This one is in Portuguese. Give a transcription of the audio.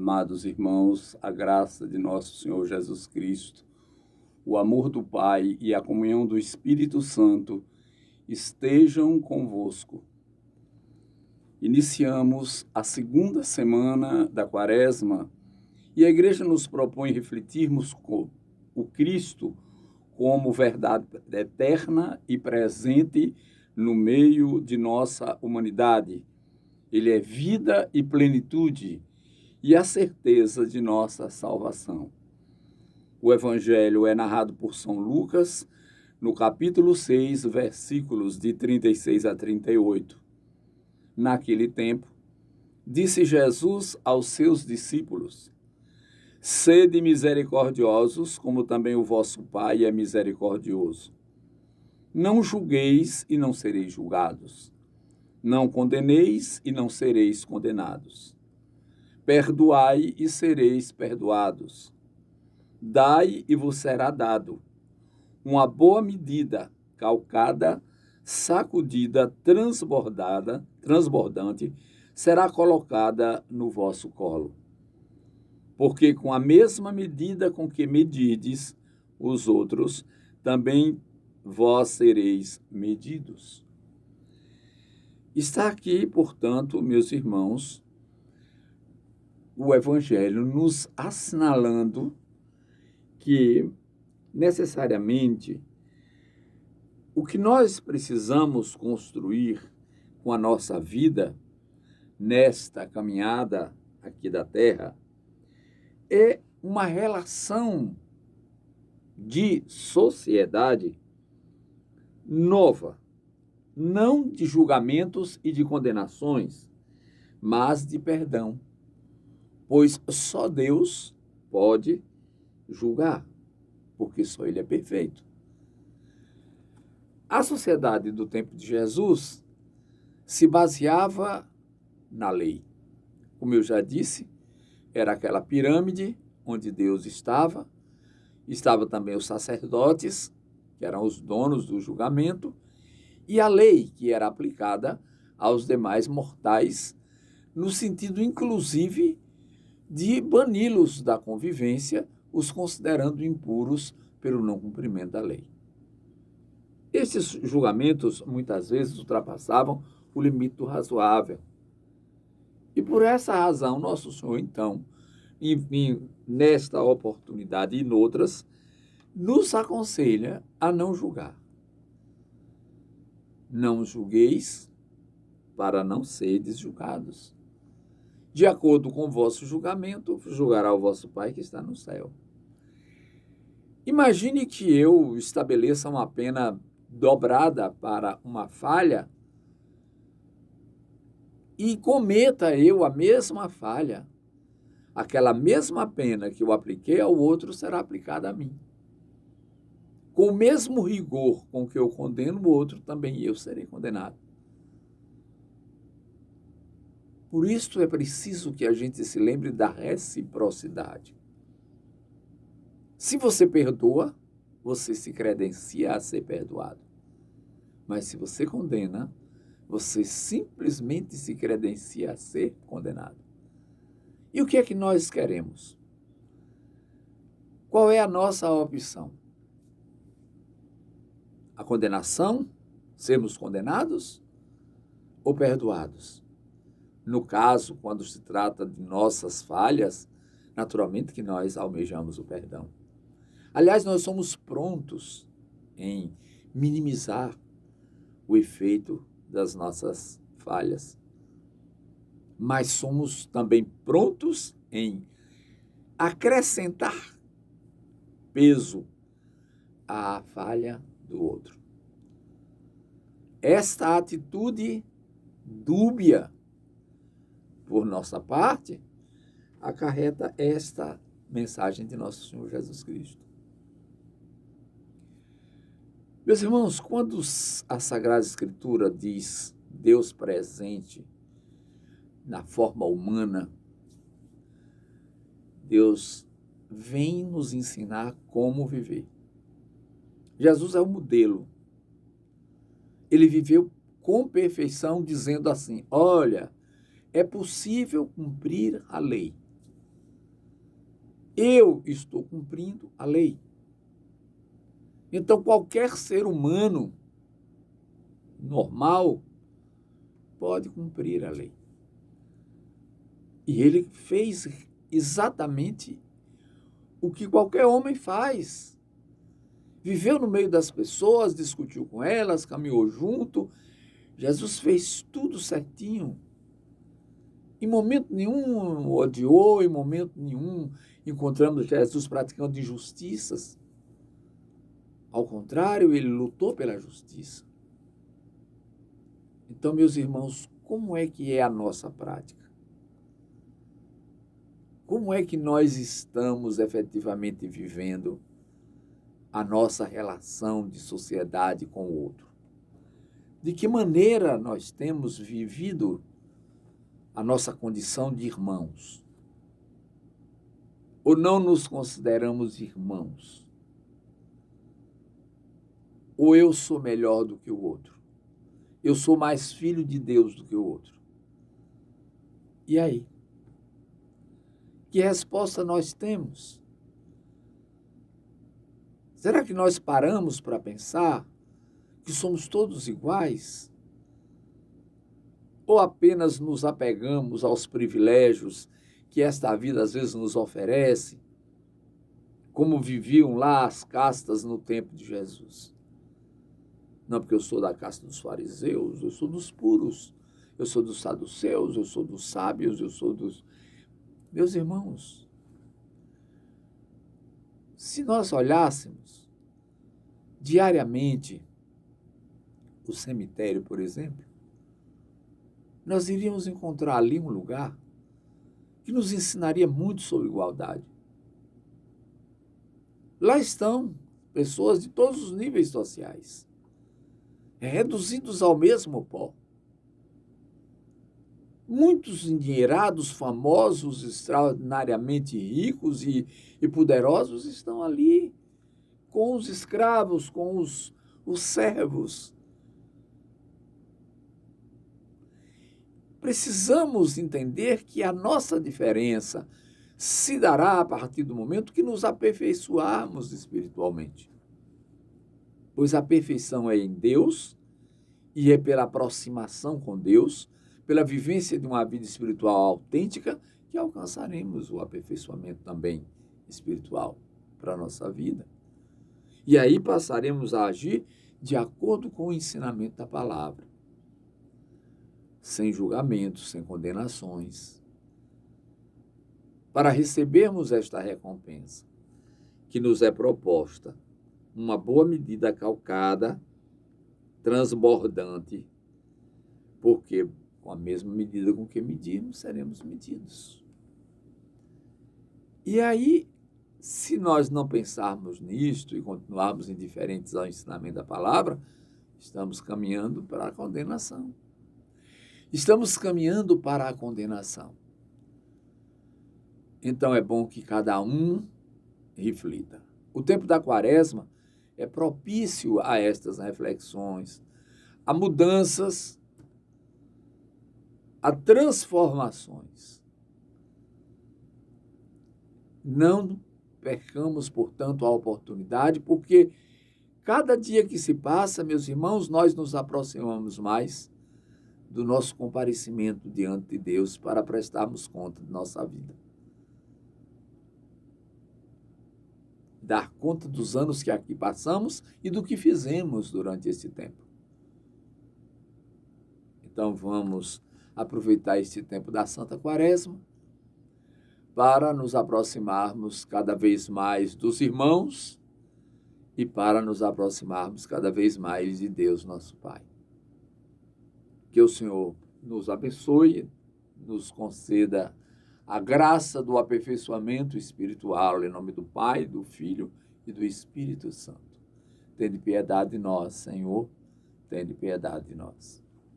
Amados irmãos, a graça de nosso Senhor Jesus Cristo, o amor do Pai e a comunhão do Espírito Santo estejam convosco. Iniciamos a segunda semana da Quaresma e a Igreja nos propõe refletirmos o Cristo como verdade eterna e presente no meio de nossa humanidade. Ele é vida e plenitude e a certeza de nossa salvação. O Evangelho é narrado por São Lucas, no capítulo 6, versículos de 36 a 38. Naquele tempo, disse Jesus aos seus discípulos: Sede misericordiosos, como também o vosso Pai é misericordioso. Não julgueis e não sereis julgados. Não condeneis e não sereis condenados. Perdoai e sereis perdoados. Dai e vos será dado. Uma boa medida, calcada, sacudida, transbordante, será colocada no vosso colo. Porque com a mesma medida com que medirdes os outros, também vós sereis medidos. Está aqui, portanto, meus irmãos, o Evangelho nos assinalando que, necessariamente, o que nós precisamos construir com a nossa vida nesta caminhada aqui da Terra é uma relação de sociedade nova, não de julgamentos e de condenações, mas de perdão, pois só Deus pode julgar, porque só Ele é perfeito. A sociedade do tempo de Jesus se baseava na lei. Como eu já disse, era aquela pirâmide onde Deus estava também os sacerdotes, que eram os donos do julgamento, e a lei que era aplicada aos demais mortais, no sentido, inclusive, de bani-los da convivência, os considerando impuros pelo não cumprimento da lei. Esses julgamentos, muitas vezes, ultrapassavam o limite do razoável. E por essa razão, Nosso Senhor, então, nesta oportunidade e noutras, nos aconselha a não julgar. Não julgueis para não seres julgados. De acordo com o vosso julgamento, julgará o vosso Pai que está no céu. Imagine que eu estabeleça uma pena dobrada para uma falha e cometa eu a mesma falha. Aquela mesma pena que eu apliquei ao outro será aplicada a mim. Com o mesmo rigor com que eu condeno o outro, também eu serei condenado. Por isso é preciso que a gente se lembre da reciprocidade. Se você perdoa, você se credencia a ser perdoado. Mas se você condena, você simplesmente se credencia a ser condenado. E o que é que nós queremos? Qual é a nossa opção? A condenação? Sermos condenados ou perdoados? No caso, quando se trata de nossas falhas, naturalmente que nós almejamos o perdão. Aliás, nós somos prontos em minimizar o efeito das nossas falhas. Mas somos também prontos em acrescentar peso à falha do outro. Esta atitude dúbia por nossa parte acarreta esta mensagem de nosso Senhor Jesus Cristo. Meus irmãos, quando a Sagrada Escritura diz Deus presente na forma humana, Deus vem nos ensinar como viver. Jesus é o modelo. Ele viveu com perfeição, dizendo assim: olha, é possível cumprir a lei. eu estou cumprindo a lei. Então, qualquer ser humano normal pode cumprir a lei. E ele fez exatamente o que qualquer homem faz. Viveu no meio das pessoas, discutiu com elas, caminhou junto. Jesus fez tudo certinho. Em momento nenhum odiou, em momento nenhum encontramos Jesus praticando injustiças. Ao contrário, ele lutou pela justiça. Então, meus irmãos, como é que é a nossa prática? Como é que nós estamos efetivamente vivendo a nossa relação de sociedade com o outro? De que maneira nós temos vivido a nossa condição de irmãos? Ou não nos consideramos irmãos? Ou eu sou melhor do que o outro? Eu sou mais filho de Deus do que o outro? E aí? Que resposta nós temos? Será que nós paramos para pensar que somos todos iguais? Ou apenas nos apegamos aos privilégios que esta vida às vezes nos oferece, como viviam lá as castas no tempo de Jesus? Não, porque eu sou da casta dos fariseus, eu sou dos puros, eu sou dos saduceus, eu sou dos sábios, eu sou dos... Meus irmãos, se nós olhássemos diariamente o cemitério, por exemplo, nós iríamos encontrar ali um lugar que nos ensinaria muito sobre igualdade. Lá estão pessoas de todos os níveis sociais, reduzidos ao mesmo pó. Muitos endinheirados, famosos, extraordinariamente ricos e poderosos estão ali com os escravos, com os servos. Precisamos entender que a nossa diferença se dará a partir do momento que nos aperfeiçoarmos espiritualmente. Pois a perfeição é em Deus e é pela aproximação com Deus, pela vivência de uma vida espiritual autêntica, que alcançaremos o aperfeiçoamento também espiritual para a nossa vida. E aí passaremos a agir de acordo com o ensinamento da palavra, sem julgamentos, sem condenações, para recebermos esta recompensa que nos é proposta, uma boa medida calcada, transbordante, porque com a mesma medida com que medirmos, seremos medidos. E aí, se nós não pensarmos nisto e continuarmos indiferentes ao ensinamento da palavra, estamos caminhando para a condenação. Estamos caminhando para a condenação. Então é bom que cada um reflita. O tempo da Quaresma é propício a estas reflexões, a mudanças, a transformações. Não percamos, portanto, a oportunidade, porque cada dia que se passa, meus irmãos, nós nos aproximamos mais do nosso comparecimento diante de Deus para prestarmos conta de nossa vida. Dar conta dos anos que aqui passamos e do que fizemos durante esse tempo. Então vamos aproveitar este tempo da Santa Quaresma para nos aproximarmos cada vez mais dos irmãos e para nos aproximarmos cada vez mais de Deus, nosso Pai. Que o Senhor nos abençoe, nos conceda a graça do aperfeiçoamento espiritual, em nome do Pai, do Filho e do Espírito Santo. Tende piedade de nós, Senhor, tende piedade de nós.